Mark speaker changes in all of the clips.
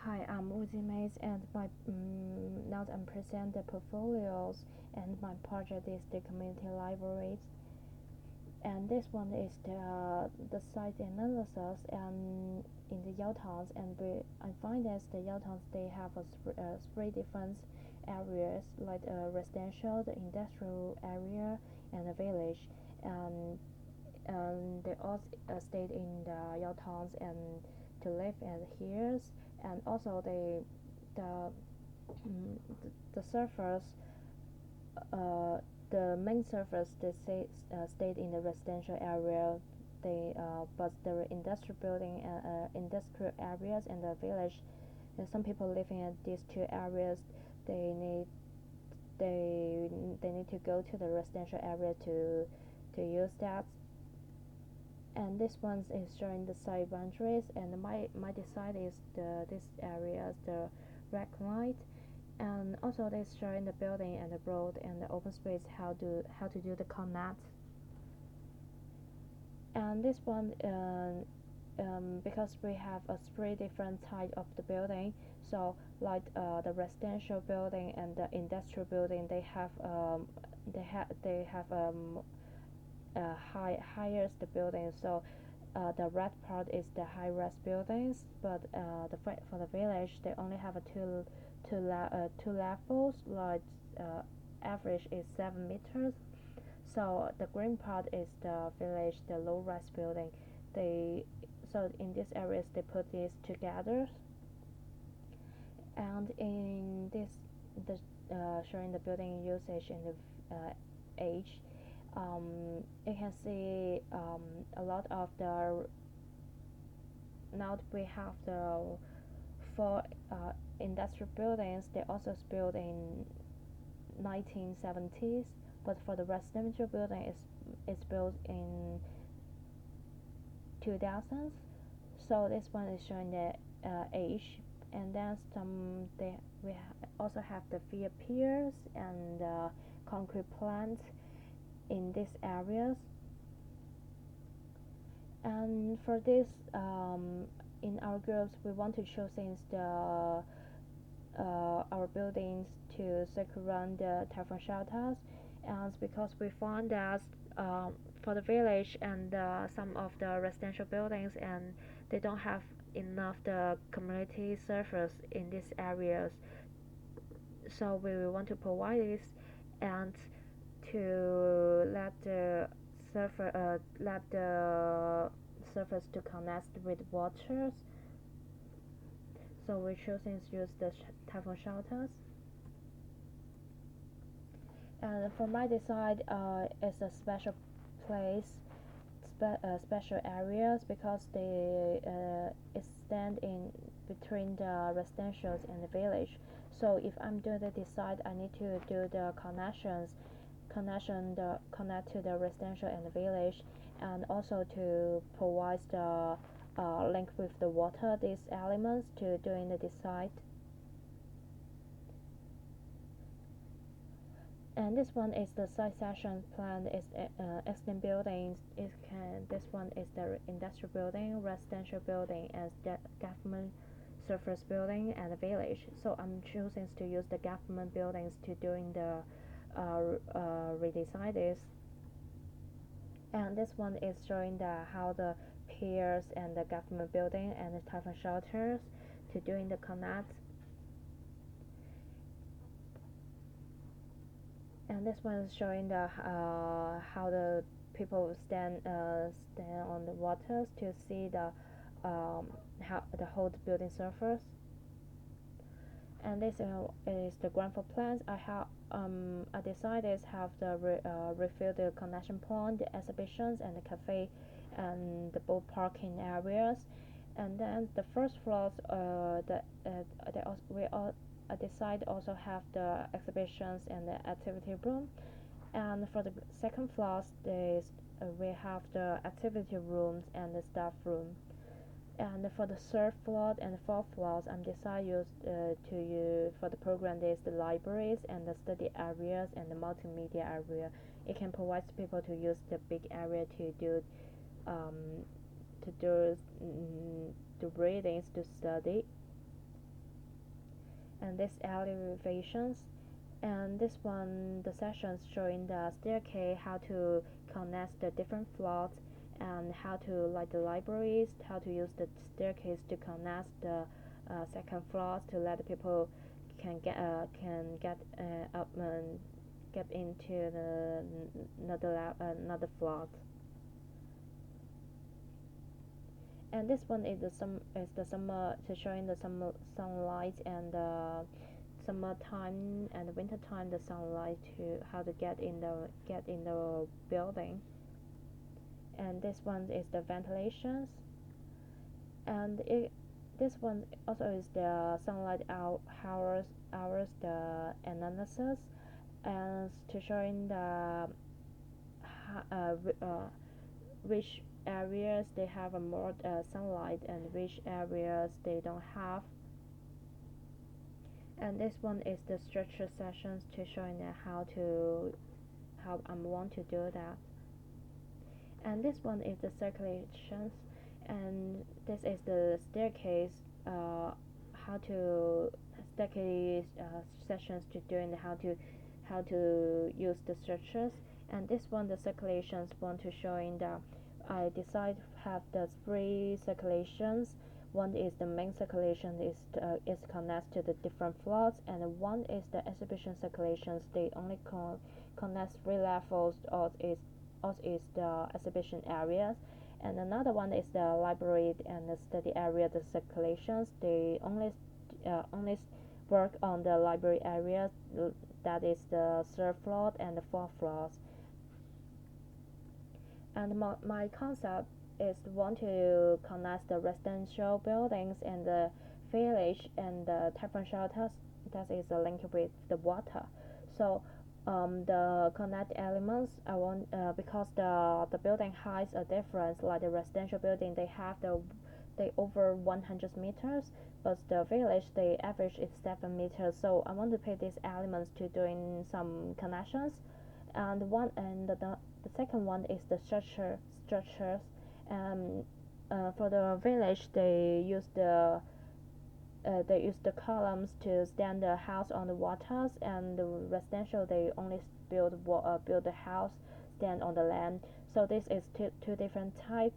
Speaker 1: Hi, I'm Uzi Mays, and now I'm present the portfolios, and my project is the community libraries. And this one is the site analysis and in the Yaltons, and I find that the Yaltons they have three different areas like residential, the industrial area, and a village, and they all stayed in the Yaltons and to live at here, and also the the surfers uh, the main surfers they stayed in the residential area. But the industrial building industrial areas and the village, and some people living in these two areas, they need they need to go to the residential area to use that. And this one is showing the side boundaries, and my design is this area is the red light, and also this showing the building and the road and the open space how to do the connect. And this one because we have a three different type of the building, so like the residential building and the industrial building they have higher the building, so the red part is the high rise buildings, but for the village they only have a two levels, like average is 7 meters. So the green part is the village, the low rise building. They so in these areas they put these together, and in this the showing the building usage and the age. You can see a lot of the now we have the four industrial buildings. They also built in 1970s, but for the residential building it's built in 2000s. So this one is showing the age, and then also have the via piers and concrete plants in these areas. And for this, in our groups, we want to show things our buildings to surround the typhoon shelters, and because we found that for the village and some of the residential buildings, and they don't have enough the community service in these areas, so we want to provide this and to let the surface to connect with waters. So we choosing to use the typhoon shelters. And for my design, it's a special place, special areas, because they extend in between the residentials and the village. So if I'm doing the design, I need to do the connect to the residential and the village, and also to provide the link with the water, these elements to doing the design. And this one is the site section plan is existing buildings. This one is the industrial building, residential building, and the government surface building and the village. So I'm choosing to use the government buildings to doing the redesign this. And this one is showing how the piers and the government building and the typhoon shelters to doing the connect. And this one is showing how the people stand on the waters to see how the whole building surface. And this is the ground floor plans. I decided to have the refill the connection point, the exhibitions, and the cafe, and the boat parking areas. And then the first floors, I decided also have the exhibitions and the activity room. And for the second floors, we have the activity rooms and the staff room. And for the third floor and the fourth floors, I'm decided to use for the program there's the libraries and the study areas and the multimedia area. It can provide people to use the big area to do um, to do the readings to study. and this elevations. And this one, the sessions showing the staircase, how to connect the different floors, and how to like the libraries, how to use the staircase to connect the second floors to let the people can get up and get into the another floor. And this one is the summer to showing the summer sunlight and summertime and winter time the sunlight to how to get in the building. And this one is the ventilations, and this one also is the sunlight hours the analysis, and to showing the which areas they have a more sunlight and which areas they don't have. And this one is the structure sessions to showing how I want to do that. And this one is the circulations, and this is the staircase how to staircase sessions to doing how to use the structures. And this one the circulations want to showing that I decide have the three circulations. One is the main circulation is connect to the different floors, and one is the exhibition circulations. They only connect three levels, or is the exhibition areas. And another one is the library and the study area. The circulations they only work on the library area, that is the third floor and the fourth floors. And my concept is want to connect the residential buildings and the village and the typhoon shelters that is linked with the water. So the connect elements I want because the building heights are different. Like the residential building, they over 100 meters, but the village the average is 7 meters. So I want to put these elements to doing some connections. And the second one is the structures. um, for the village they use the columns to stand the house on the waters, and the residential they only build the house stand on the land. So this is two different type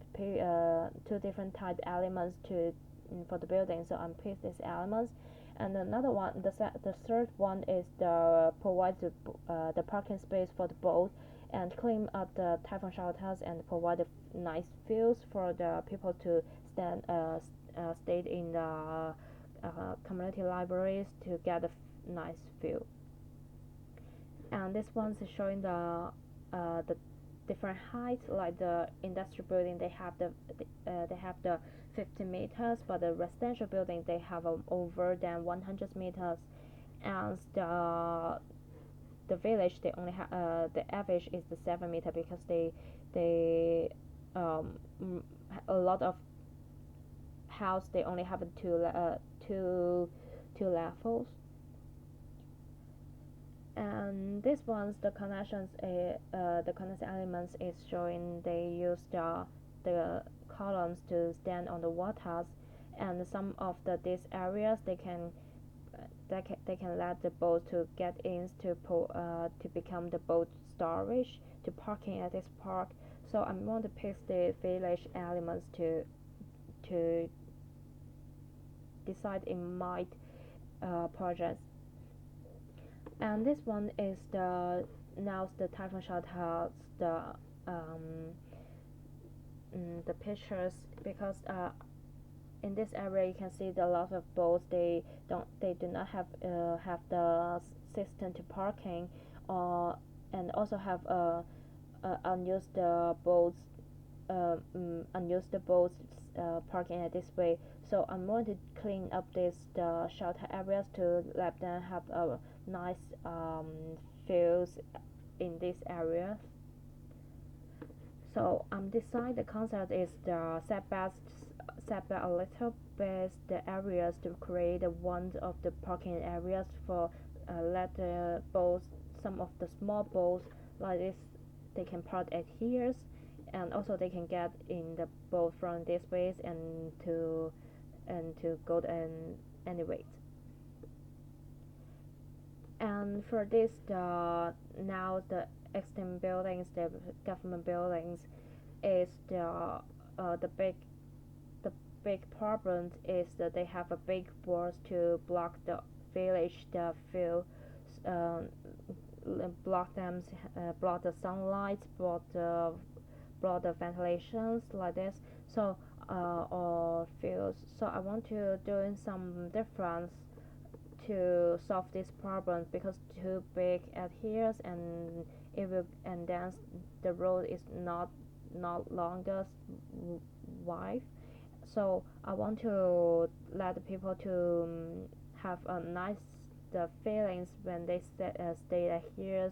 Speaker 1: elements for the building. So I'm pick these elements. And another one, the third one is the provide the parking space for the boat, and clean up the typhoon shelters, and provide a nice views for the people to stay in the community libraries to get a nice view. And this one's showing the different heights. Like the industrial building they have the 50 meters, but the residential building they have over than 100 meters. And the village they only have the average is the 7 meter, because they um, a lot of house they only have two levels. And this one's the connection elements is showing they use the columns to stand on the waters. And some of these areas they can let the boat to get in to become the boat storage to parking at this park. So I want to pick the village elements to decide in my project. And this one is the typhoon shelter, um, the pictures, because in this area you can see a lot of boats they do not have the system to parking, or and also have unused boats parking at this way. So I'm going to clean up the shelter areas to let them have a nice views in this area. So decide the concept is the setback a little bit the areas to create one of the parking areas for let boats, some of the small boats like this, they can park at here, and also they can get in the boat from this place and to go and anyway. And for this, now the extant buildings, the government buildings, is the the big problem is that they have a big walls to block the village, the field, uh, block them, block the sunlight, block the ventilations like this. So or fields. So I want to doing some difference to solve this problem because too big at here and it will and then the road is not longer wide. So I want to let the people to have a nice the feelings when they stay here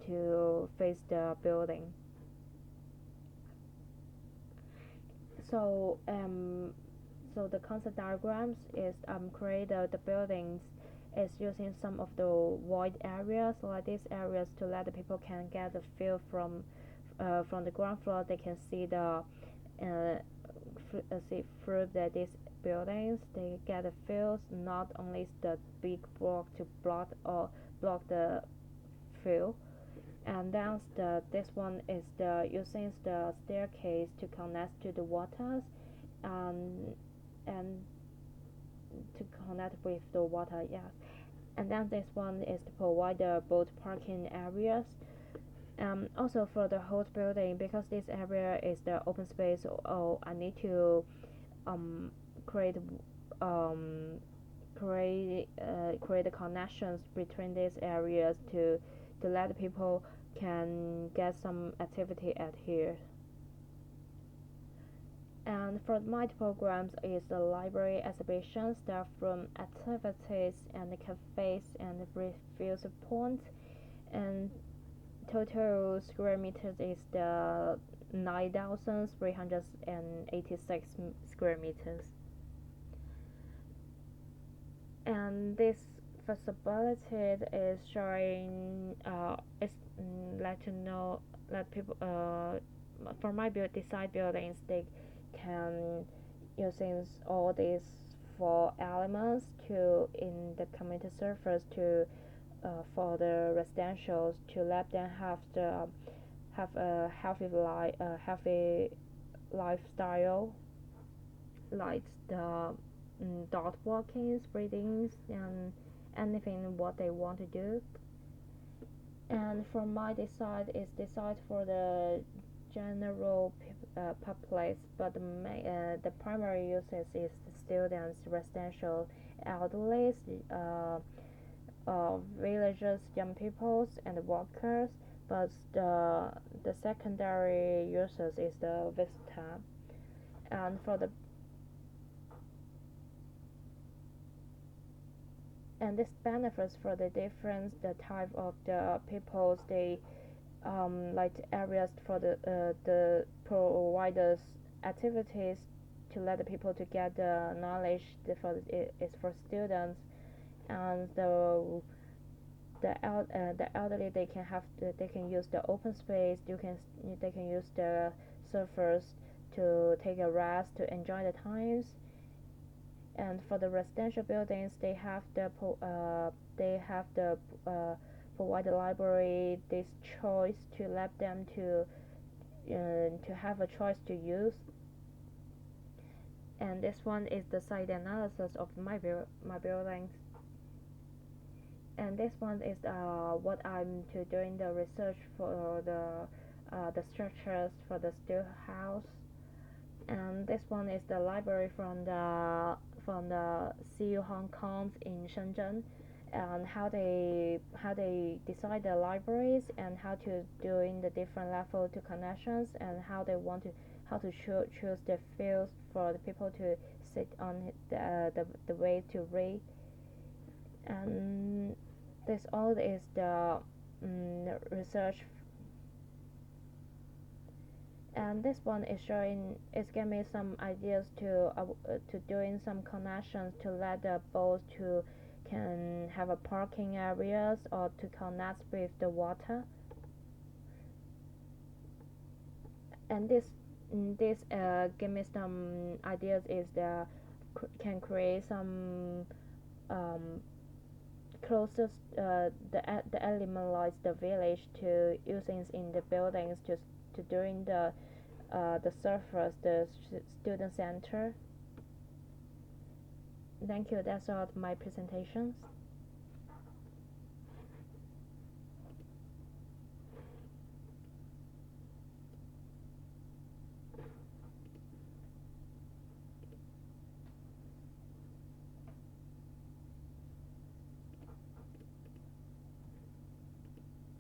Speaker 1: to face the building. So so the concept diagrams is create the buildings is using some of the void areas like these areas to let the people can get the feel from the ground floor. They can see the see through these buildings. They get the feels not only the big block to block the field. And then this one is the using the staircase to connect to the waters and and to connect with the water, yes. And then this one is to provide the boat parking areas. Also for the whole building, because this area is the open space, I need to um, create um, create the connections between these areas to let people can get some activity at here. And for my programs is the library exhibitions that from activities and the cafes and the reviews points, and total square meters is the 9,386 square meters. And this feasibility is showing it's let to know let people for my design buildings they can using all these four elements to in the community surface to for the residentials to let them have a healthy lifestyle like the dog walkings, breathings, and anything what they want to do. And from my side is decide for the general public, but the primary uses is the students, residential, elderly, villagers, young peoples, and workers. But the secondary users is the visitor. And for the and this benefits for the different the type of the peoples they like areas for the providers activities to let the people to get the knowledge for it's for students and the elderly they can use the open space they can use the surfers to take a rest to enjoy the times. And for the residential buildings they have the provide the library this choice to let them to have a choice to use. And this one is the site analysis of my buildings. And this one is what I'm to doing the research for the structures for the steel house. And this one is the library from the CU Hong Kong in Shenzhen, and how they decide the libraries and how to doing the different level to connections and how they want to how to choose the fields for the people to sit on the way to read. And this all is the research. And this one is showing it's giving me some ideas to doing some connections to let the boats to can have a parking areas or to connect with the water. And this give me some ideas is the can create some um, closest the eliminate the village to using in the buildings to during the surface the student center. Thank you. That's all my presentations.